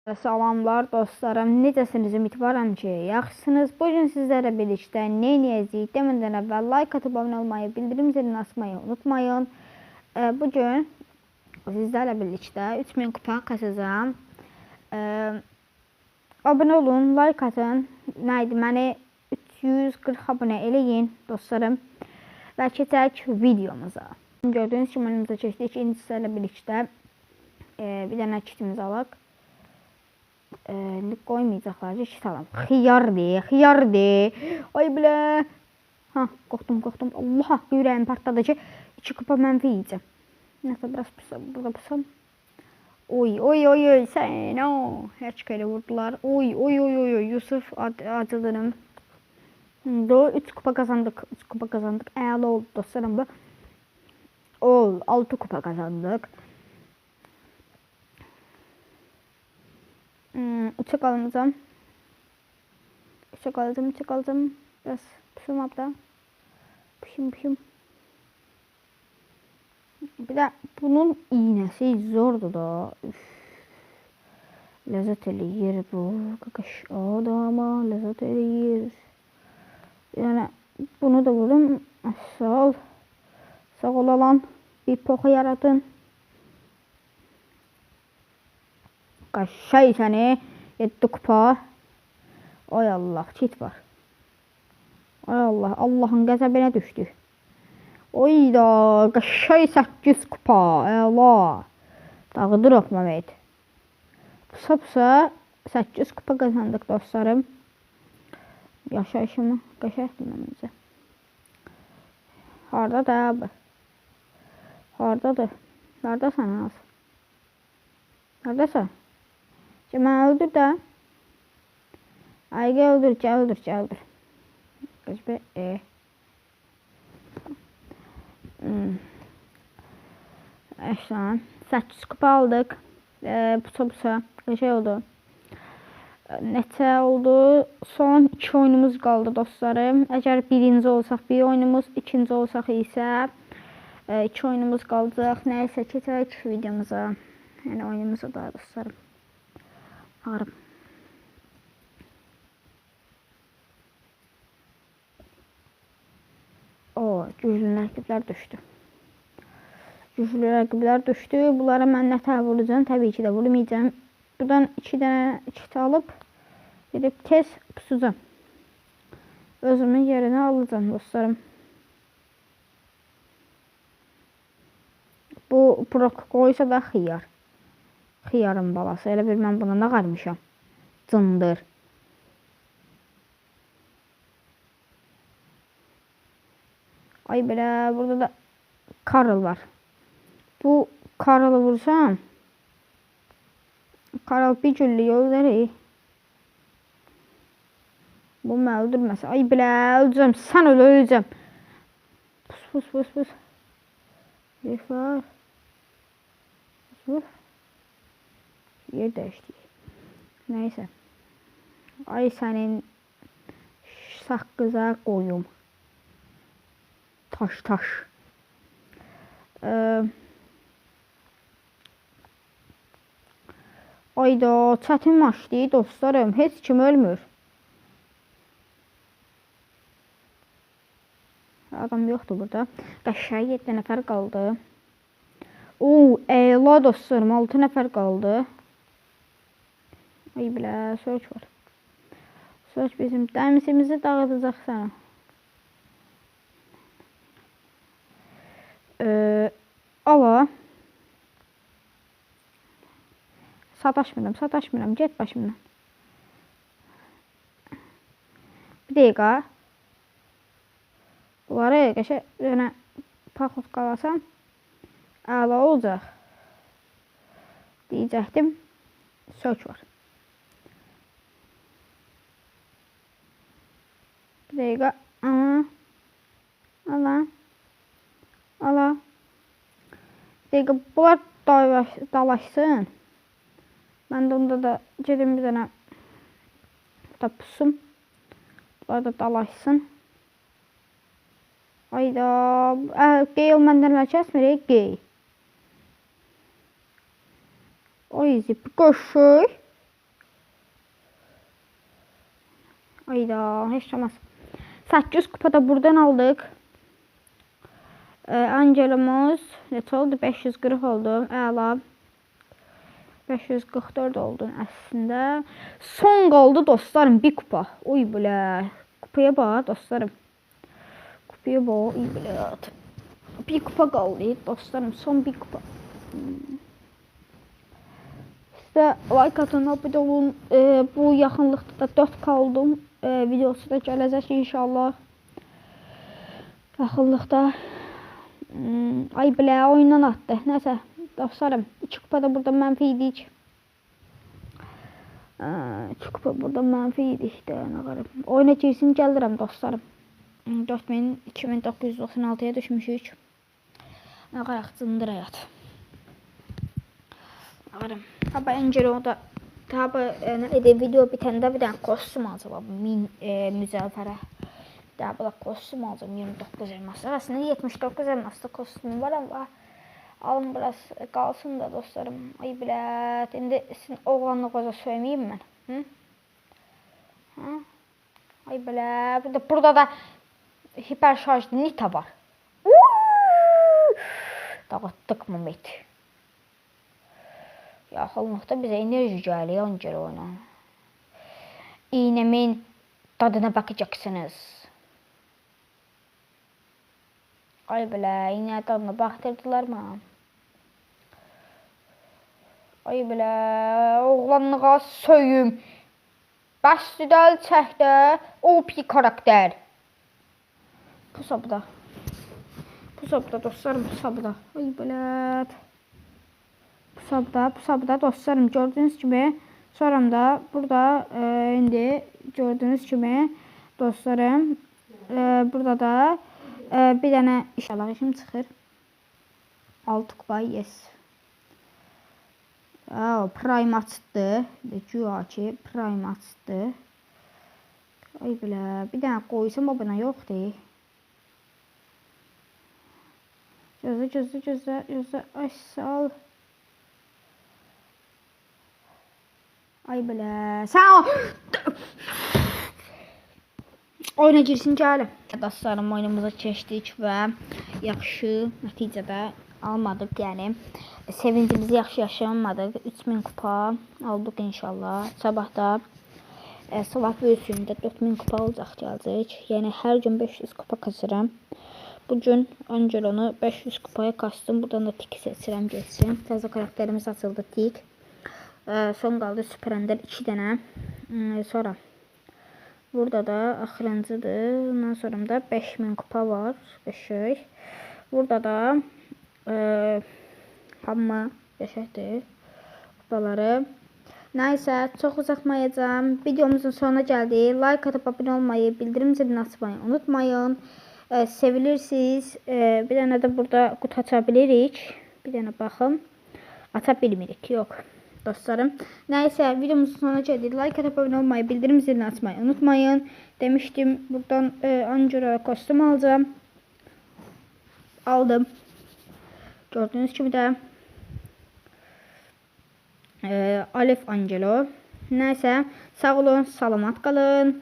Salamlar dostlarım, necəsiniz? Ümidvaram ki, yaxşısınız. Bugün sizlərlə birlikdə nə edəcəyik? Demədən əvvəl like atıb abunə olmayı, bildirim zilini açmayı unutmayın. Bugün sizlərlə birlikdə 3000 kupa kasacağım. Abunə olun, like atın. Nəydi? Məni 340 abunə eləyin dostlarım. Və keçək videomuza. Gördüyünüz kimi önümüzə keçdik. İndi sizlərlə birlikdə bir dənə kitimizi alaq. Koymayacaqlar, kit alam. Xiyardır. Ay bilə. Qorxdum. Allah, ürəyim partladı ki, 2 kupa mənfi yiyəcəm. Nəsə, biraz burada pusam. Oy, sən o. Heç kere vurdular. Oy, Yusuf acıdırım. 3 kupa kazandık. Əla oldu dostlarım bu. 6 kupa kazandık. Uçak alacağım. Biraz püşüm abla. Püşüm. Bir de bunun iğnesi zordu da. Lezzet eləyir bu. Qaqaş adama lezzet eləyir. Yani bunu da vurdum. Sağ ol alan. Bir poxa yaradın. Qaşay səni 7 kupa. Ay Allah, çit var. Ay Allah, Allahın qəzəbinə düşdü. Oy da, qaşay 8 kupa. Əla. Dağıdırıq Məhəmməd. Pusa 8 kupa qazandıq dostlarım. Yaşayışımı qəşəkdir məncə. Hardadır abi? Hardasan az? Hardasan? Mən öldür də. Ayqa öldür. Qızbə, Əşlan. 8 kupa aldıq. Pusa. Şey oldu. Neçə oldu? Son 2 oyunumuz qaldı dostlarım. Əgər birinci olsaq bir oyunumuz, ikinci olsaq isə 2 oyunumuz qalacaq. Nəysə, keçək videomuza. Yəni oyunumuza da dostlarım. Ağrım. Güclü rəqiblər düşdü. Bunlara mən nətər vuracağım? Təbii ki də vurmayacağım. Buradan 2 dənə kit alıb gedib tez pusacağım. Özümün yerinə alacağım dostlarım. Bu brok qoysa da xiyar. Xiyarın balası. Elə bir mən buna nə qarmışam? Cındır. Ay belə, burada da Karl var. Bu Karl'ı vursam, Karl bir güllü öldürür. Bu mən öldürməsə. Ay belə, öləcəm. Sən öləcəm. Pus. Rif var. Pus. Yer dəyişdik. Nəysə. Ay sənin saqqıza qoyum. Taş. Ayda, çətin maçdır dostlarım. Heç kim ölmür. Adam yoxdur burada. Qəşəng 7 nəfər qaldı. Əla dostlarım, 6 nəfər qaldı. Ay bilə, Search var. Search bizim dəmizimizi dağıdacaq sənə. Ala. Sataşmıram. Get başımdan. Bir dəqiqə. Bunları qəşəng paxot qalasam əla olacaq. Deyəcəkdim. Search var. Bir dəqiqə. Ala. Bir dəqiqə. Bunlar dalaşsın. Mən də onda da gedim bir dənə pusum. Bunlar da dalaşsın. Ayda. Gale məndən əl kəsmir. Gale. Ay zip. Qoşuy. Ayda, heç olmaz. 800 kupa da buradan aldıq. Angelomuz neçə oldu? 540 oldu. Əla. 544 oldu əslində. Son qaldı dostlarım bir kupa. Oy bilə. Kupaya bax dostlarım. Kupaya bax. Oy bilə. Bir kupa qaldı dostlarım. Son bir kupa. Sizə like atın, abunə olun. Bu yaxınlıqda da 4K oldum. Videosu da gələcək inşallah. Yaxınlıqda. Ay bilə, oyundan atdı. Nəsə, dostlarım, 2 kupa da burada mənfi idik. 2 kupa burada mənfi idik də, nə qarım. Oyuna girsin, gəlirəm dostlarım. 2996-ya düşmüşük. Nə qaraq, cındır həyat. Nə qarım. Haba, Angelo'da, video bitəndə bir dənə kostüm alacaq, müzəffərə. Daha bu da kostüm alacağım 29 elması. Aslında 79 elmasda kostümüm var ama alın biraz kalsın da dostlarım. Ay bilət. İndi sizin oğlanla qoca söyməyim mən. Hı? Ha? Ay bilət. Burada da hiper şarj Nita var. Dağıtdık Mehmet. Yaxınlıqda bizə enerji gəlir Angel oyuna. İğnemin tadına bakacaqsınız. Ay bilə, iğne tadına baxdırdılar mı? Ay bilə, oğlanlığa söyüm. Bəsdidəl çəkdə OP karakter. Bu sabda. Bu sabda dostlarım, bu sabda. Ay bilə. Bu sabda dostlarım, gördüğünüz kimi. Sonra da burada indi gördüğünüz kimi dostlarım. Burada da bir dənə inşallah işim çıxır. 6 kupa, yes. Prime açdı. Güya ki Prime açdı. Ay bilə, bir dənə qoysam o bana yoxdur. Gözlə. Ay sağ ol. Ay bilə. Sən o. Oyuna girsin gəlim. Dostlarım, oyunumuza keçdik və yaxşı nəticədə almadıq, yəni sevincimizi yaxşı yaşayamadıq. 3000 kupa aldıq inşallah. Sabah da sabah böyüsündə 4000 kupa olacaq gələcək. Yəni hər gün 500 kupa kasıram. Bugün Angelonu 500 kupaya kastım. Buradan da tiki seçirəm geçsin. Təzə karakterimiz açıldı tik. Son qaldı Super Ender 2 dənə. Sonra burada da axırıncıdır. Ondan sonra da 5000 kupa var. 5. Burada da hamma yaşaqdır kupaları. Nəysə, çox uzatmayacağım. Videomuzun sonuna gəldik. Like atıp abone olmayı, bildirim zilini açmayı unutmayın. Sevilirsiniz. Bir dənə də burada qutu aça bilirik. Bir dənə baxın. Aça bilmirik, yox. Dostlarım. Nəysə, videomuzun sonuna gəldik. Like atıp abone olmayı, bildirim zilini açmayı unutmayın. Demiştim, buradan Angelo kostüm alacağım. Aldım. Gördüğünüz gibi de Alef Angelo. Nəysə, sağ olun, salamat qalın.